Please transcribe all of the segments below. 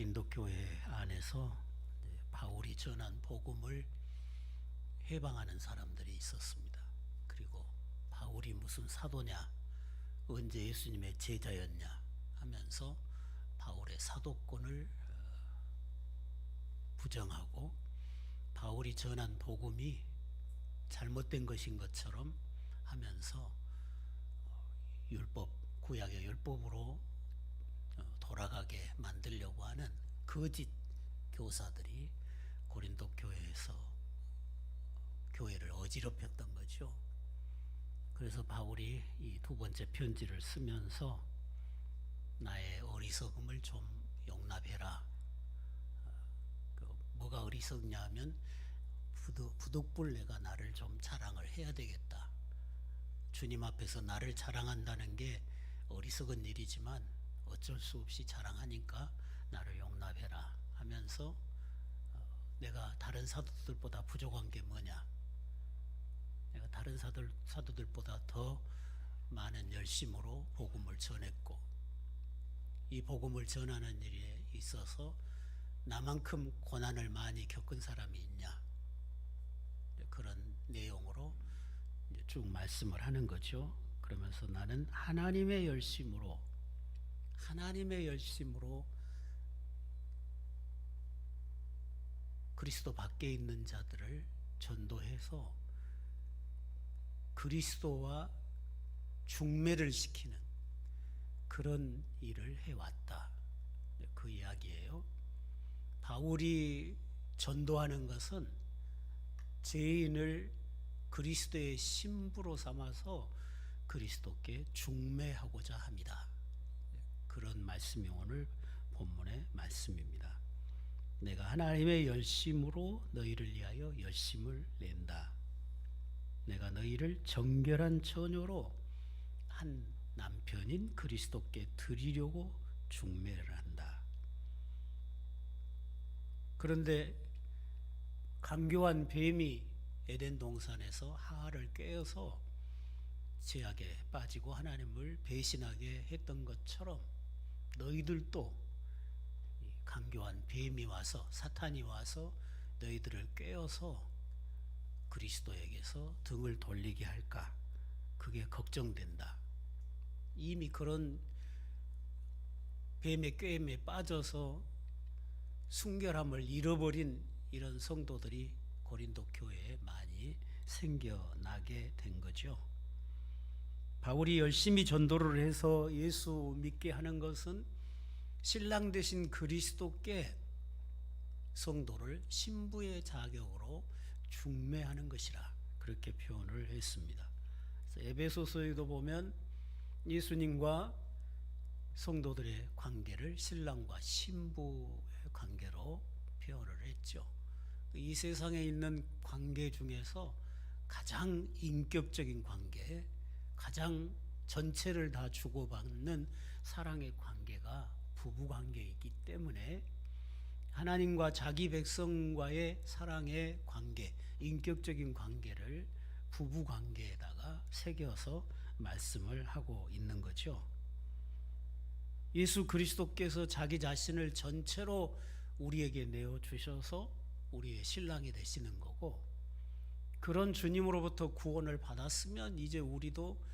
고린도 교회 안에서 바울이 전한 복음을 해방하는 사람들이 있었습니다. 그리고 바울이 무슨 사도냐, 언제 예수님의 제자였냐 하면서 바울의 사도권을 부정하고 바울이 전한 복음이 잘못된 것인 것처럼 하면서 율법, 구약의 율법으로 돌아가게 만들려고 하는 거짓 교사들이 고린도 교회에서 교회를 어지럽혔던 거죠. 그래서 바울이 이 두 번째 편지를 쓰면서 나의 어리석음을 좀 용납해라. 뭐가 어리석냐 하면 부득불 내가 나를 좀 자랑을 해야 되겠다. 주님 앞에서 나를 자랑한다는 게 어리석은 일이지만 어쩔 수 없이 자랑하니까 나를 용납해라 하면서 내가 다른 사도들보다 부족한 게 뭐냐, 내가 다른 사도들보다 더 많은 열심으로 복음을 전했고 이 복음을 전하는 일에 있어서 나만큼 고난을 많이 겪은 사람이 있냐, 그런 내용으로 쭉 말씀을 하는 거죠. 그러면서 나는 하나님의 열심으로 그리스도 밖에 있는 자들을 전도해서 그리스도와 중매를 시키는 그런 일을 해왔다. 그 이야기예요. 바울이 전도하는 것은 죄인을 그리스도의 신부로 삼아서 그리스도께 중매하고자 합니다. 그런 말씀이 오늘 본문의 말씀입니다. 내가 하나님의 열심으로 너희를 위하여 열심을 낸다. 내가 너희를 정결한 처녀로 한 남편인 그리스도께 드리려고 중매를 한다. 그런데 강교한 뱀이 에덴 동산에서 하와를 꿰어서 죄악에 빠지고 하나님을 배신하게 했던 것처럼 너희들도 강교한 뱀이 와서, 사탄이 와서 너희들을 꿰어서 그리스도에게서 등을 돌리게 할까, 그게 걱정된다. 이미 그런 뱀의 꾀임에 빠져서 순결함을 잃어버린 이런 성도들이 고린도 교회에 많이 생겨나게 된 거죠. 바울이 열심히 전도를 해서 예수 믿게 하는 것은 신랑 되신 그리스도께 성도를 신부의 자격으로 중매하는 것이라, 그렇게 표현을 했습니다. 에베소서에도 보면 예수님과 성도들의 관계를 신랑과 신부의 관계로 표현을 했죠. 이 세상에 있는 관계 중에서 가장 인격적인 관계, 가장 전체를 다 주고받는 사랑의 관계가 부부 관계이기 때문에 하나님과 자기 백성과의 사랑의 관계, 인격적인 관계를 부부 관계에다가 새겨서 말씀을 하고 있는 거죠. 예수 그리스도께서 자기 자신을 전체로 우리에게 내어주셔서 우리의 신랑이 되시는 거고, 그런 주님으로부터 구원을 받았으면 이제 우리도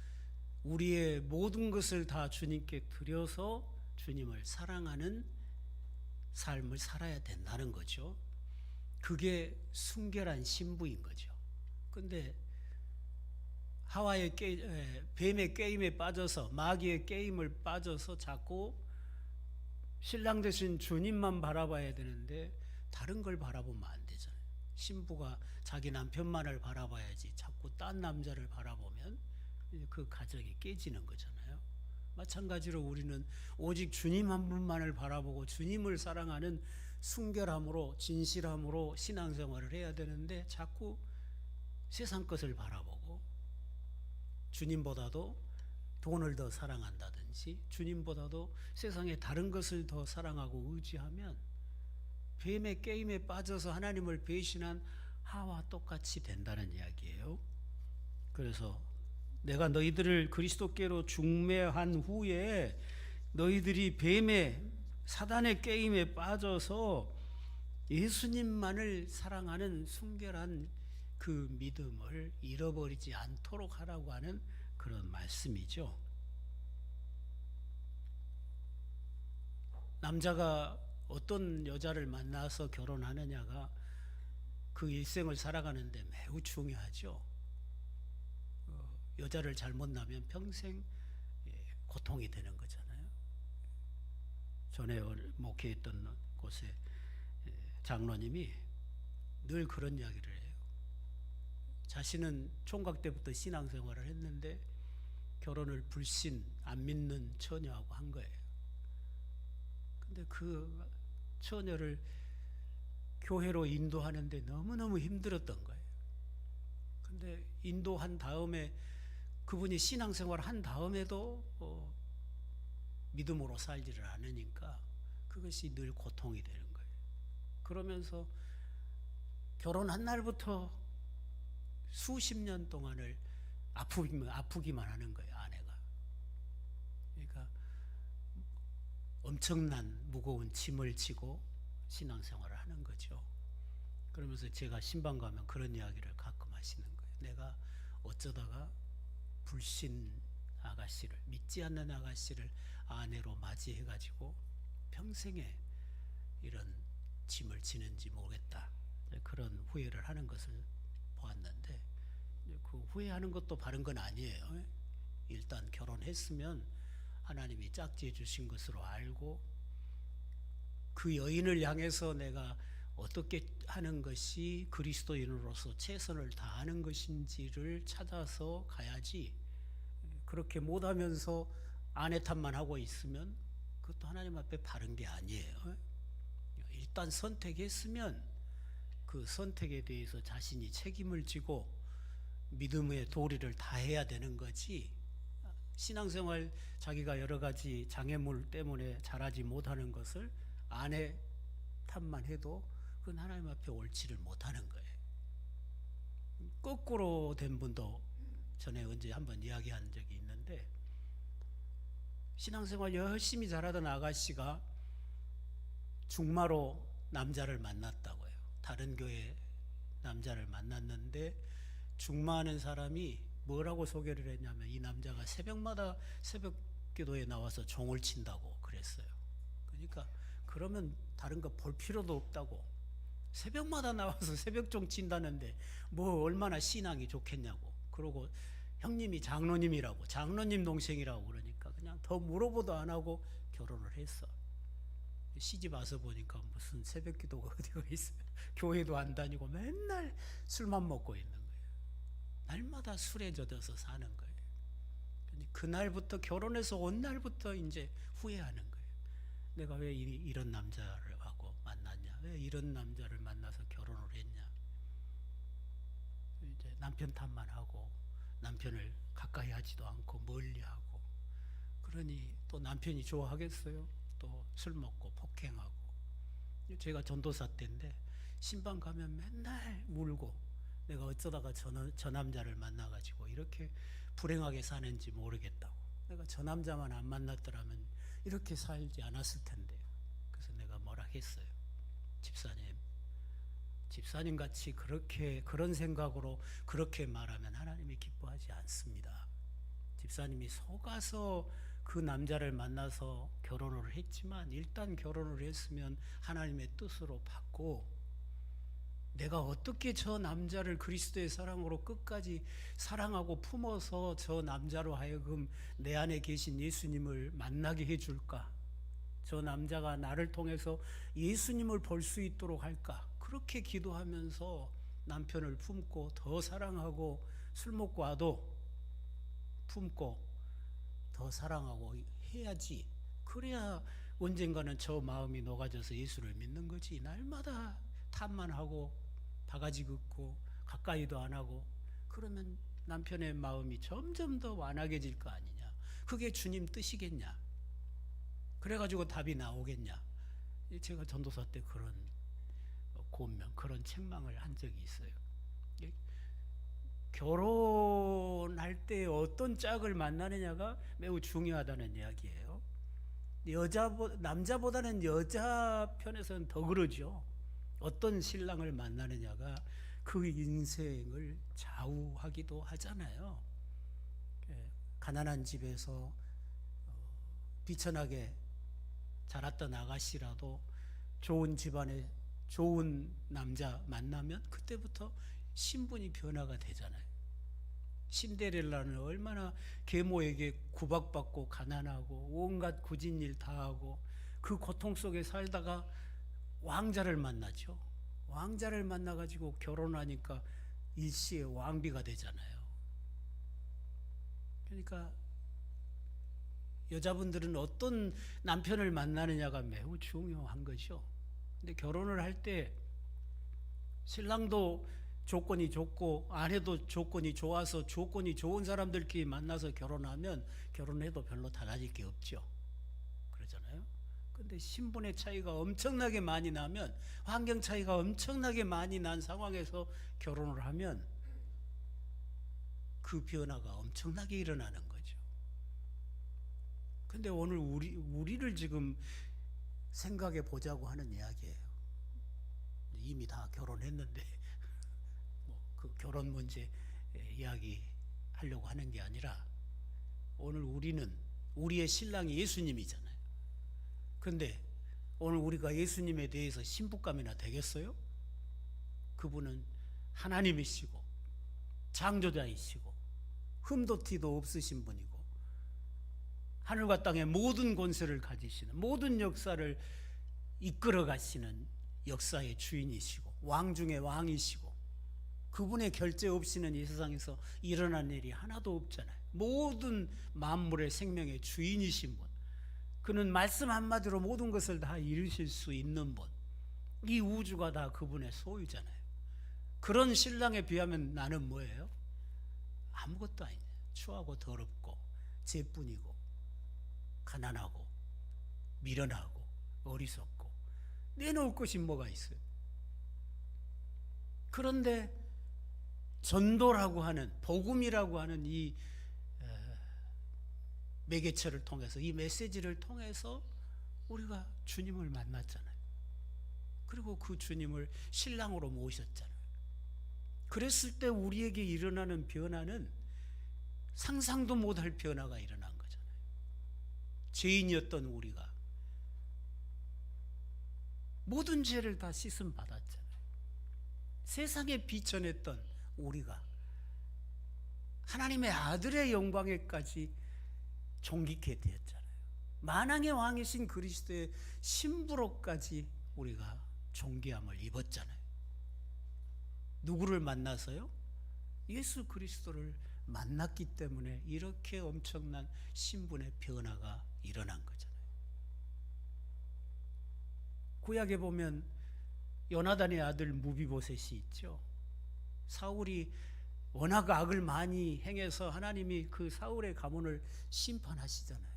우리의 모든 것을 다 주님께 드려서 주님을 사랑하는 삶을 살아야 된다는 거죠. 그게 순결한 신부인 거죠. 근데 하와의 뱀의 꾀임에 빠져서, 마귀의 꾀임을 빠져서 자꾸 신랑 되신 주님만 바라봐야 되는데 다른 걸 바라보면 안 되잖아요. 신부가 자기 남편만을 바라봐야지 자꾸 딴 남자를 바라보면 그 가정이 깨지는 거잖아요. 마찬가지로 우리는 오직 주님 한 분만을 바라보고 주님을 사랑하는 순결함으로, 진실함으로 신앙생활을 해야 되는데 자꾸 세상 것을 바라보고 주님보다도 돈을 더 사랑한다든지 주님보다도 세상의 다른 것을 더 사랑하고 의지하면 뱀의 게임에 빠져서 하나님을 배신한 하와 똑같이 된다는 이야기예요. 그래서 내가 너희들을 그리스도께로 중매한 후에 너희들이 뱀의 사단의 게임에 빠져서 예수님만을 사랑하는 순결한 그 믿음을 잃어버리지 않도록 하라고 하는 그런 말씀이죠. 남자가 어떤 여자를 만나서 결혼하느냐가 그 일생을 살아가는데 매우 중요하죠. 여자를 잘못 나면 평생 고통이 되는 거잖아요. 전에 목회했던 곳에 장로님이 늘 그런 이야기를 해요. 자신은 총각 때부터 신앙생활을 했는데 결혼을 불신 안 믿는 처녀하고 한 거예요. 근데 그 처녀를 교회로 인도하는데 너무너무 힘들었던 거예요. 근데 인도한 다음에 그분이 신앙생활을 한 다음에도 믿음으로 살지를 않으니까 그것이 늘 고통이 되는 거예요. 그러면서 결혼한 날부터 수십 년 동안을 아프기만 하는 거예요, 아내가. 그러니까 엄청난 무거운 짐을 지고 신앙생활을 하는 거죠. 그러면서 제가 신방 가면 그런 이야기를 가끔 하시는 거예요. 내가 어쩌다가 불신 아가씨를, 믿지 않는 아가씨를 아내로 맞이해가지고 평생에 이런 짐을 지는지 모르겠다. 그런 후회를 하는 것을 보았는데, 그 후회하는 것도 바른 건 아니에요. 일단 결혼했으면 하나님이 짝지어 주신 것으로 알고 그 여인을 향해서 내가 어떻게 하는 것이 그리스도인으로서 최선을 다하는 것인지를 찾아서 가야지, 그렇게 못하면서 아내 탓만 하고 있으면 그것도 하나님 앞에 바른 게 아니에요. 일단 선택했으면 그 선택에 대해서 자신이 책임을 지고 믿음의 도리를 다해야 되는 거지, 신앙생활 자기가 여러 가지 장애물 때문에 잘하지 못하는 것을 아내 탓만 해도 그건 하나님 앞에 옳지를 못하는 거예요. 거꾸로 된 분도 전에 언제 한번 이야기한 적이 있는데, 신앙생활 열심히 잘하던 아가씨가 중마로 남자를 만났다고요. 다른 교회 남자를 만났는데 중마하는 사람이 뭐라고 소개를 했냐면 이 남자가 새벽마다 새벽 기도에 나와서 종을 친다고 그랬어요. 그러니까 그러면 다른 거 볼 필요도 없다고, 새벽마다 나와서 새벽종 친다는데 뭐 얼마나 신앙이 좋겠냐고. 그러고 형님이 장로님이라고, 장로님 동생이라고 그러니까 그냥 더 물어보도 안 하고 결혼을 했어. 시집 와서 보니까 무슨 새벽 기도가 어디가 있어요. 교회도 안 다니고 맨날 술만 먹고 있는 거예요. 날마다 술에 젖어서 사는 거예요. 그날부터, 결혼해서 온 날부터 이제 후회하는 거예요. 내가 왜 이런 남자를 하고 만났냐, 왜 이런 남자를 만나서 결혼을 했냐. 이제 남편 탓만 하고 남편을 가까이 하지도 않고 멀리 하고, 그러니 또 남편이 좋아하겠어요? 또 술 먹고 폭행하고. 제가 전도사 때인데 신방 가면 맨날 울고, 내가 어쩌다가 저 남자를 만나가지고 이렇게 불행하게 사는지 모르겠다고, 내가 저 남자만 안 만났더라면 이렇게 살지 않았을 텐데. 그래서 내가 뭐라 했어요. 집사님 같이 그렇게 그런 생각으로 그렇게 말하면 하나님이 기뻐하지 않습니다. 집사님이 속아서 그 남자를 만나서 결혼을 했지만 일단 결혼을 했으면 하나님의 뜻으로 받고, 내가 어떻게 저 남자를 그리스도의 사랑으로 끝까지 사랑하고 품어서 저 남자로 하여금 내 안에 계신 예수님을 만나게 해줄까, 저 남자가 나를 통해서 예수님을 볼 수 있도록 할까, 그렇게 기도하면서 남편을 품고 더 사랑하고, 술 먹고 와도 품고 더 사랑하고 해야지. 그래야 언젠가는 저 마음이 녹아져서 예수를 믿는 거지. 날마다 탓만 하고 바가지 긋고 가까이도 안 하고 그러면 남편의 마음이 점점 더 완악해질 거 아니냐. 그게 주님 뜻이겠냐. 그래가지고 답이 나오겠냐. 제가 전도사 때 그런 고명, 그런 책망을 한 적이 있어요. 결혼할 때 어떤 짝을 만나느냐가 매우 중요하다는 이야기예요. 남자보다는 여자 편에서는 더 그러죠. 어떤 신랑을 만나느냐가 그 인생을 좌우하기도 하잖아요. 가난한 집에서 비천하게 자랐던 아가씨라도 좋은 집안에 좋은 남자 만나면 그때부터 신분이 변화가 되잖아요. 신데렐라는 얼마나 계모에게 구박받고 가난하고 온갖 굳은 일 다 하고 그 고통 속에 살다가 왕자를 만나죠. 왕자를 만나가지고 결혼하니까 일시에 왕비가 되잖아요. 그러니까 여자분들은 어떤 남편을 만나느냐가 매우 중요한 것이죠. 근데 결혼을 할 때 신랑도 조건이 좋고 아내도 조건이 좋아서 조건이 좋은 사람들끼리 만나서 결혼하면 결혼해도 별로 달라질 게 없죠. 그러잖아요. 근데 신분의 차이가 엄청나게 많이 나면, 환경 차이가 엄청나게 많이 난 상황에서 결혼을 하면 그 변화가 엄청나게 일어나는 거죠. 근데 오늘 우리를 지금 생각해 보자고 하는 이야기예요. 이미 다 결혼했는데 그 결혼 문제 이야기 하려고 하는 게 아니라, 오늘 우리의 신랑이 예수님이잖아요. 근데 오늘 우리가 예수님에 대해서 신부감이나 되겠어요? 그분은 하나님이시고 창조자이시고 흠도 티도 없으신 분이고 하늘과 땅의 모든 권세를 가지시는, 모든 역사를 이끌어 가시는 역사의 주인이시고 왕 중의 왕이시고, 그분의 결재 없이는 이 세상에서 일어난 일이 하나도 없잖아요. 모든 만물의 생명의 주인이신 분, 그는 말씀 한마디로 모든 것을 다 이루실 수 있는 분, 이 우주가 다 그분의 소유잖아요. 그런 신랑에 비하면 나는 뭐예요? 아무것도 아니에요. 추하고 더럽고 죄뿐이고 가난하고 미련하고 어리석고 내놓을 것이 뭐가 있어요? 그런데 전도라고 하는, 복음이라고 하는 이 매개체를 통해서, 이 메시지를 통해서 우리가 주님을 만났잖아요. 그리고 그 주님을 신랑으로 모셨잖아요. 그랬을 때 우리에게 일어나는 변화는 상상도 못할 변화가 일어난 거잖아요. 죄인이었던 우리가 모든 죄를 다 씻음 받았잖아요. 세상에 비천했던 우리가 하나님의 아들의 영광에까지 존귀케 되었잖아요. 만왕의 왕이신 그리스도의 신부로까지 우리가 존귀함을 입었잖아요. 누구를 만나서요? 예수 그리스도를 만났기 때문에 이렇게 엄청난 신분의 변화가 일어난 거잖아요. 구약에 보면 요나단의 아들 무비보셋이 있죠. 사울이 워낙 악을 많이 행해서 하나님이 그 사울의 가문을 심판하시잖아요.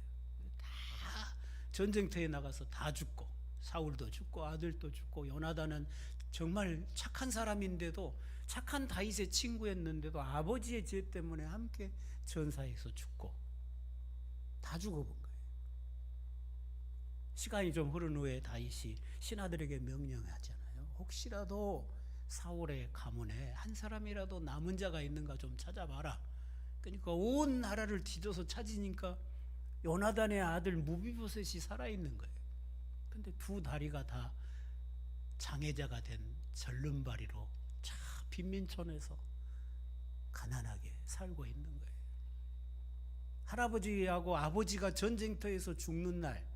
다 전쟁터에 나가서 다 죽고, 사울도 죽고 아들도 죽고, 요나단은 정말 착한 사람인데도, 착한 다윗의 친구였는데도 아버지의 죄 때문에 함께 전사에서 죽고 다 죽어본 거예요. 시간이 좀 흐른 후에 다윗이 신하들에게 명령하잖아요. 혹시라도 사울의 가문에 한 사람이라도 남은 자가 있는가 좀 찾아봐라. 그러니까 온 나라를 뒤져서 찾으니까 요나단의 아들 무비보셋이 살아있는 거예요. 근데 두 다리가 다 장애자가 된 절름발이로 참 빈민촌에서 가난하게 살고 있는 거예요. 할아버지하고 아버지가 전쟁터에서 죽는 날,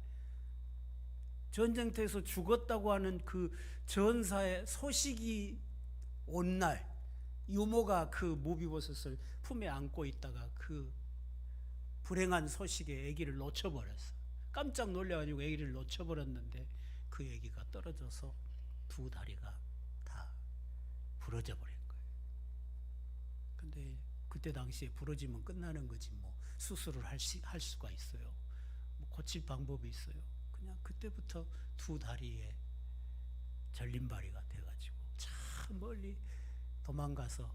전쟁터에서 죽었다고 하는 그 전사의 소식이 온 날, 유모가 그 무비보셋을 품에 안고 있다가 그 불행한 소식에 아기를 놓쳐버렸어. 깜짝 놀라가지고 아기를 놓쳐버렸는데 그 아기가 떨어져서 두 다리가 다 부러져 버린 거예요. 근데 그때 당시에 부러지면 끝나는 거지, 뭐 수술을 할 수가 있어요? 뭐 고칠 방법이 있어요? 그냥 그때부터 두 다리에 절림발이가 돼가지고 참 멀리 도망가서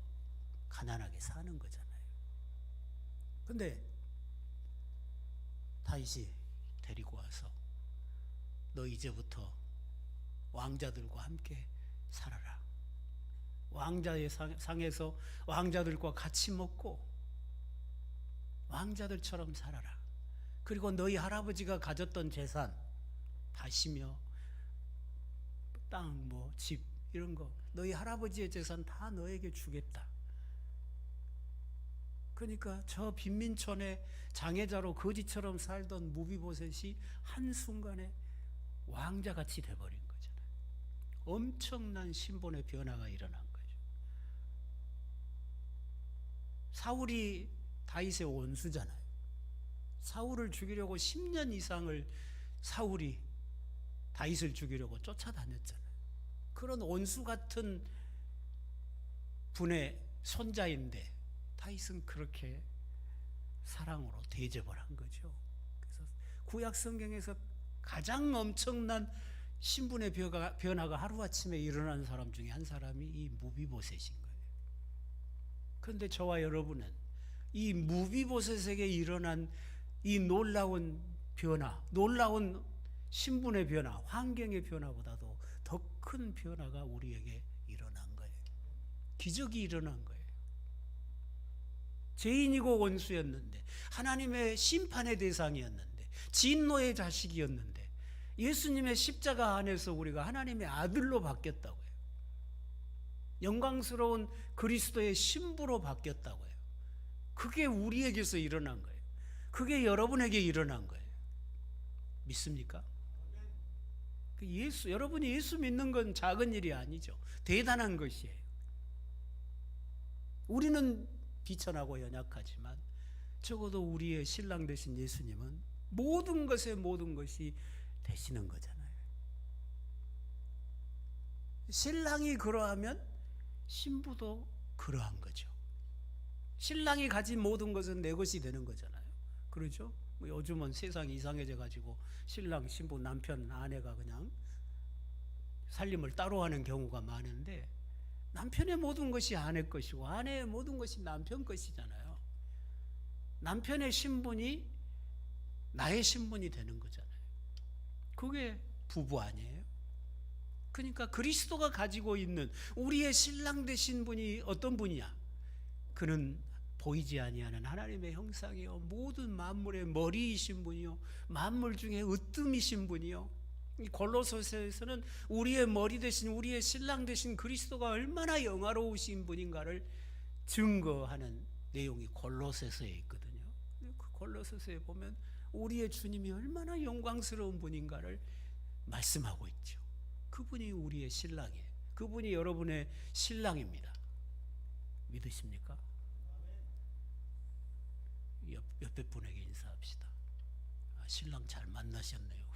가난하게 사는 거잖아요. 근데 다윗이 데리고 와서 너 이제부터 왕자들과 함께 살아라. 왕자의 상에서 왕자들과 같이 먹고 왕자들처럼 살아라. 그리고 너희 할아버지가 가졌던 재산, 밭이며 땅, 집 이런 거, 너희 할아버지의 재산 다 너에게 주겠다. 그러니까 저 빈민촌에 장애자로 거지처럼 살던 무비보셋이 한순간에 왕자같이 돼버린 거잖아요. 엄청난 신분의 변화가 일어난 거죠. 사울이 다윗의 원수잖아요. 사울을 죽이려고 10년 이상을 사울이 다윗을 죽이려고 쫓아다녔잖아요. 그런 원수 같은 분의 손자인데 다윗은 그렇게 사랑으로 대접을 한 거죠. 그래서 구약 성경에서 가장 엄청난 신분의 변화가 하루아침에 일어난 사람 중에 한 사람이 이 무비보셋인 거예요. 그런데 저와 여러분은 이 무비보셋에게 일어난 이 놀라운 변화, 놀라운 신분의 변화, 환경의 변화보다도 더 큰 변화가 우리에게 일어난 거예요. 기적이 일어난 거예요. 죄인이고 원수였는데, 하나님의 심판의 대상이었는데, 진노의 자식이었는데, 예수님의 십자가 안에서 우리가 하나님의 아들로 바뀌었다고요. 영광스러운 그리스도의 신부로 바뀌었다고요. 그게 우리에게서 일어난 거예요. 그게 여러분에게 일어난 거예요. 믿습니까? 여러분이 예수 믿는 건 작은 일이 아니죠. 대단한 것이에요. 우리는 비천하고 연약하지만 적어도 우리의 신랑 되신 예수님은 모든 것에 모든 것이 되시는 거잖아요. 신랑이 그러하면 신부도 그러한 거죠. 신랑이 가진 모든 것은 내 것이 되는 거잖아요. 그렇죠? 요즘은 세상이 이상해져 가지고 신랑, 신부, 남편, 아내가 그냥 살림을 따로 하는 경우가 많은데, 남편의 모든 것이 아내 것이고 아내의 모든 것이 남편 것이잖아요. 남편의 신분이 나의 신분이 되는 거잖아요. 그게 부부 아니에요? 그러니까 그리스도가 가지고 있는 우리의 신랑 되신 분이 어떤 분이야? 그는 보이지 아니하는 하나님의 형상이요, 모든 만물의 머리이신 분이요, 만물 중에 으뜸이신 분이요. 이 골로새서에서는 우리의 머리 되신, 우리의 신랑 되신 그리스도가 얼마나 영화로우신 분인가를 증거하는 내용이 골로새서에 있거든요. 그 골로새서에 보면 우리의 주님이 얼마나 영광스러운 분인가를 말씀하고 있죠. 그분이 우리의 신랑이에요. 그분이 여러분의 신랑입니다. 믿으십니까? 옆에 분에게 인사합시다. 신랑 잘 만나셨네요.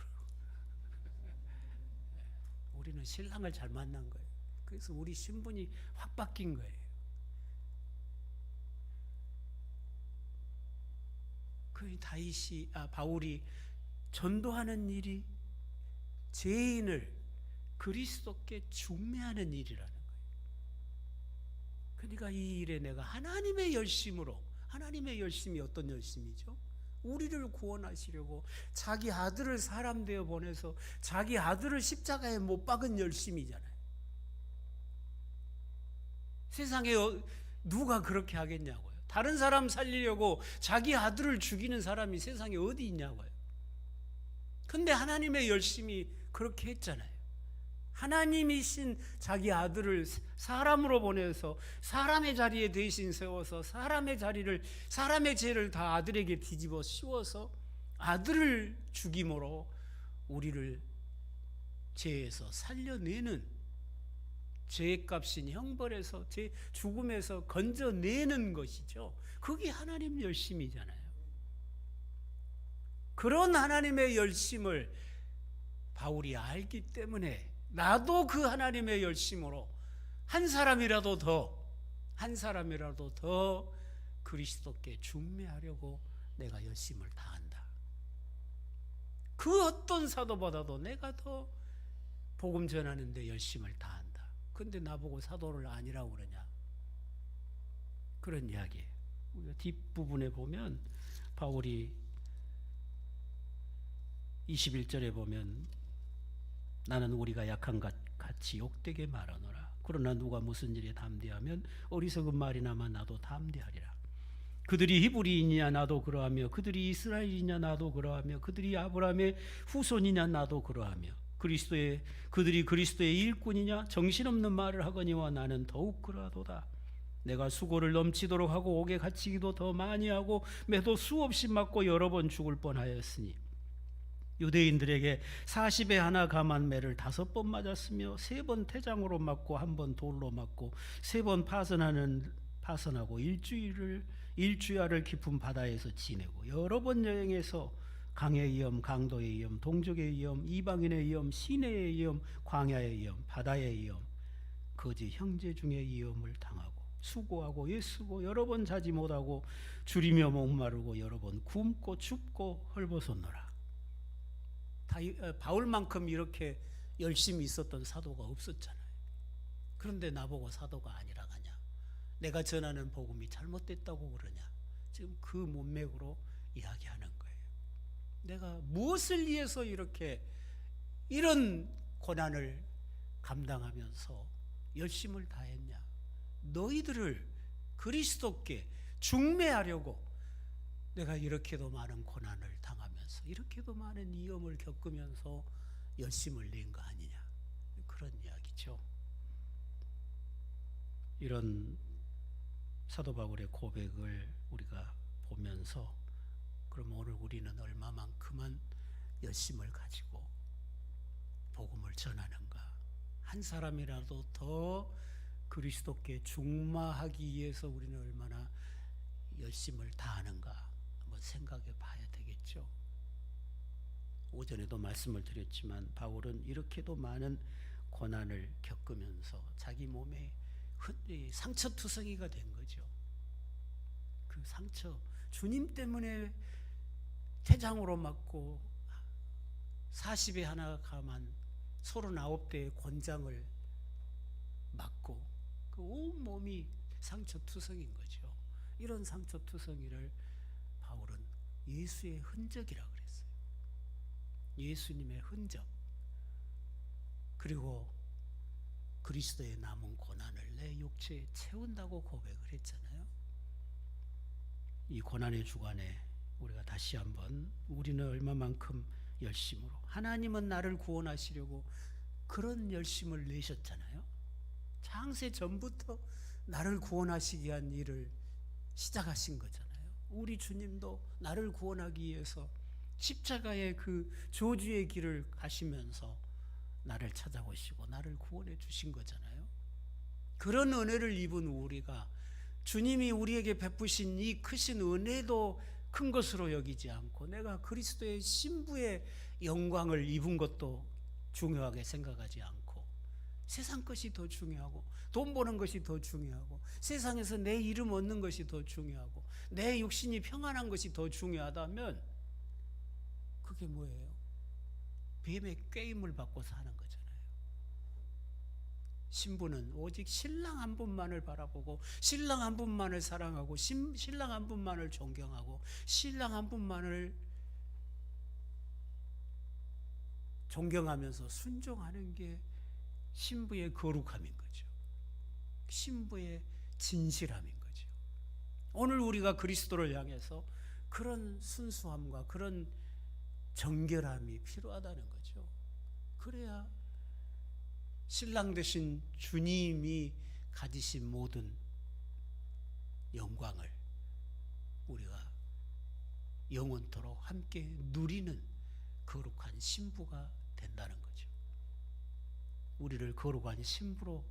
우리는 신랑을 잘 만난 거예요. 그래서 우리 신분이 확 바뀐 거예요. 그 바울이 전도하는 일이 죄인을 그리스도께 중매하는 일이라는 거예요. 그러니까 이 일에 내가 하나님의 열심으로, 하나님의 열심이 어떤 열심이죠? 우리를 구원하시려고 자기 아들을 사람 되어 보내서 자기 아들을 십자가에 못 박은 열심이잖아요. 세상에 누가 그렇게 하겠냐고요. 다른 사람 살리려고 자기 아들을 죽이는 사람이 세상에 어디 있냐고요. 근데 하나님의 열심이 그렇게 했잖아요. 하나님이신 자기 아들을 사람으로 보내서 사람의 자리에 대신 세워서 사람의 죄를 다 아들에게 뒤집어 씌워서 아들을 죽임으로 우리를 죄에서 살려내는, 죄값인 형벌에서, 죄 죽음에서 건져내는 것이죠. 그게 하나님 열심이잖아요. 그런 하나님의 열심을 바울이 알기 때문에 나도 그 하나님의 열심으로 한 사람이라도 더 그리스도께 중매하려고 내가 열심을 다한다. 그 어떤 사도보다도 내가 더 복음 전하는 데 열심을 다한다. 근데 나보고 사도를 아니라고 그러냐? 그런 이야기예요. 뒷부분에 보면 바울이 21절에 보면 나는 우리가 약한 것 같이 욕되게 말하노라. 그러나 누가 무슨 일에 담대하면 어리석은 말이나마 나도 담대하리라. 그들이 히브리인이냐 나도 그러하며 그들이 이스라엘이냐 나도 그러하며 그들이 아브라함의 후손이냐 나도 그러하며 그들이 그리스도의 일꾼이냐 정신없는 말을 하거니와 나는 더욱 그러하도다. 내가 수고를 넘치도록 하고 옥에 갇히기도 더 많이 하고 매도 수없이 맞고 여러 번 죽을 뻔하였으니 유대인들에게 40에 하나 감한 매를 5번 맞았으며 3번 태장으로 맞고 1번 돌로 맞고 3번 파선하고 일주야를 깊은 바다에서 지내고 여러 번 여행해서 강의 위험, 강도의 위험, 동족의 위험, 이방인의 위험, 시내의 위험, 광야의 위험, 바다의 위험, 거지 형제 중에 위험을 당하고 수고하고 애쓰고 여러 번 자지 못하고 줄이며 목마르고 여러 번 굶고 춥고 헐벗었노라. 바울만큼 이렇게 열심히 있었던 사도가 없었잖아요. 그런데 나보고 사도가 아니라 가냐? 내가 전하는 복음이 잘못됐다고 그러냐? 지금 그 문맥으로 이야기하는 거예요. 내가 무엇을 위해서 이런 고난을 감당하면서 열심을 다했냐? 너희들을 그리스도께 중매하려고 내가 이렇게도 많은 고난을 당하면서 이렇게도 많은 위험을 겪으면서 열심을 낸 거 아니냐, 그런 이야기죠. 이런 사도 바울의 고백을 우리가 보면서 그럼 오늘 우리는 얼마만큼은 열심을 가지고 복음을 전하는가, 한 사람이라도 더 그리스도께 중마하기 위해서 우리는 얼마나 열심을 다하는가 한번 생각해 봐야 되겠죠. 오전에도 말씀을 드렸지만 바울은 이렇게도 많은 고난을 겪으면서 자기 몸에 상처투성이가 된 거죠. 그 상처, 주님 때문에 태장으로 맞고 40에 하나 감한 39대의 권장을 맞고 그 온 몸이 상처투성인 거죠. 이런 상처투성이를 바울은 예수의 흔적이라고 그랬어요. 예수님의 흔적, 그리고 그리스도의 남은 고난을 내 육체에 채운다고 고백을 했잖아요. 이 고난의 주간에 우리가 다시 한번 우리는 얼마만큼 열심으로, 하나님은 나를 구원하시려고 그런 열심을 내셨잖아요. 창세 전부터 나를 구원하시기 위한 일을 시작하신 거잖아요. 우리 주님도 나를 구원하기 위해서 십자가의 그 저주의 길을 가시면서 나를 찾아오시고 나를 구원해 주신 거잖아요. 그런 은혜를 입은 우리가 주님이 우리에게 베푸신 이 크신 은혜도 큰 것으로 여기지 않고 내가 그리스도의 신부의 영광을 입은 것도 중요하게 생각하지 않고 세상 것이 더 중요하고 돈 버는 것이 더 중요하고 세상에서 내 이름 얻는 것이 더 중요하고 내 육신이 평안한 것이 더 중요하다면 그게 뭐예요? 뱀의 꾀임을 받고 사는 거잖아요. 신부는 오직 신랑 한 분만을 바라보고 신랑 한 분만을 사랑하고 신랑 한 분만을 존경하고 신랑 한 분만을 존경하면서 순종하는 게 신부의 거룩함인 거죠. 신부의 진실함인 거죠. 오늘 우리가 그리스도를 향해서 그런 순수함과 그런 정결함이 필요하다는 거죠. 그래야 신랑 되신 주님이 가지신 모든 영광을 우리가 영원토록 함께 누리는 거룩한 신부가 된다는 거죠. 우리를 거룩한 신부로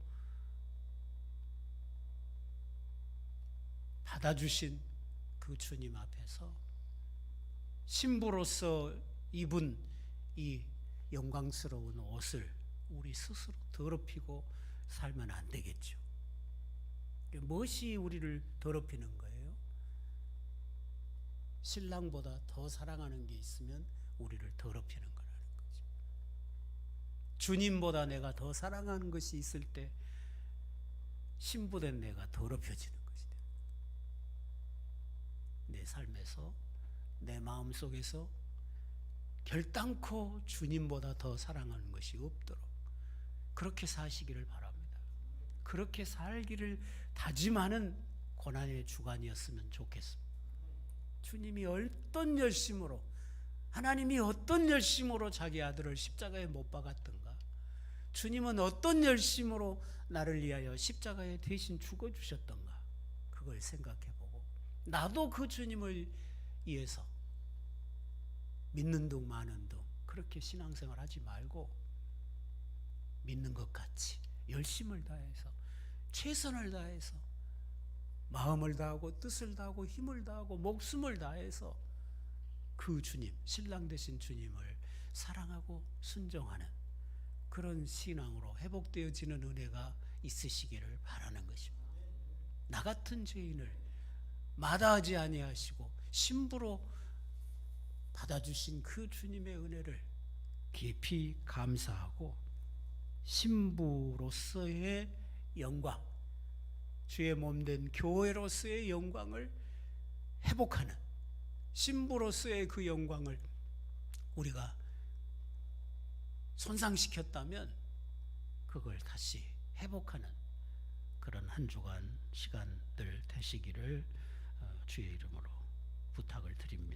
받아주신 그 주님 앞에서 신부로서 입은 이 영광스러운 옷을 우리 스스로 더럽히고 살면 안 되겠죠. 무엇이 우리를 더럽히는 거예요? 신랑보다 더 사랑하는 게 있으면 우리를 더럽히는 거라는 거죠. 주님보다 내가 더 사랑하는 것이 있을 때 신부된 내가 더럽혀지는 것이다. 내 삶에서 내 마음속에서 결단코 주님보다 더 사랑하는 것이 없도록 그렇게 사시기를 바랍니다. 그렇게 살기를 다짐하는 고난의 주간이었으면 좋겠습니다. 주님이 어떤 열심으로, 하나님이 어떤 열심으로 자기 아들을 십자가에 못 박았던가, 주님은 어떤 열심으로 나를 위하여 십자가에 대신 죽어주셨던가, 그걸 생각해보고 나도 그 주님을 위해서 믿는 둥 마는 둥 그렇게 신앙생활 하지 말고 믿는 것 같이 열심을 다해서 최선을 다해서 마음을 다하고 뜻을 다하고 힘을 다하고 목숨을 다해서 그 주님, 신랑 되신 주님을 사랑하고 순종하는 그런 신앙으로 회복되어지는 은혜가 있으시기를 바라는 것입니다. 나 같은 죄인을 마다하지 아니하시고 신부로 받아주신 그 주님의 은혜를 깊이 감사하고 신부로서의 영광, 주의 몸된 교회로서의 영광을 회복하는, 신부로서의 그 영광을 우리가 손상시켰다면 그걸 다시 회복하는 그런 한 주간 시간들 되시기를 주의 이름으로 부탁을 드립니다.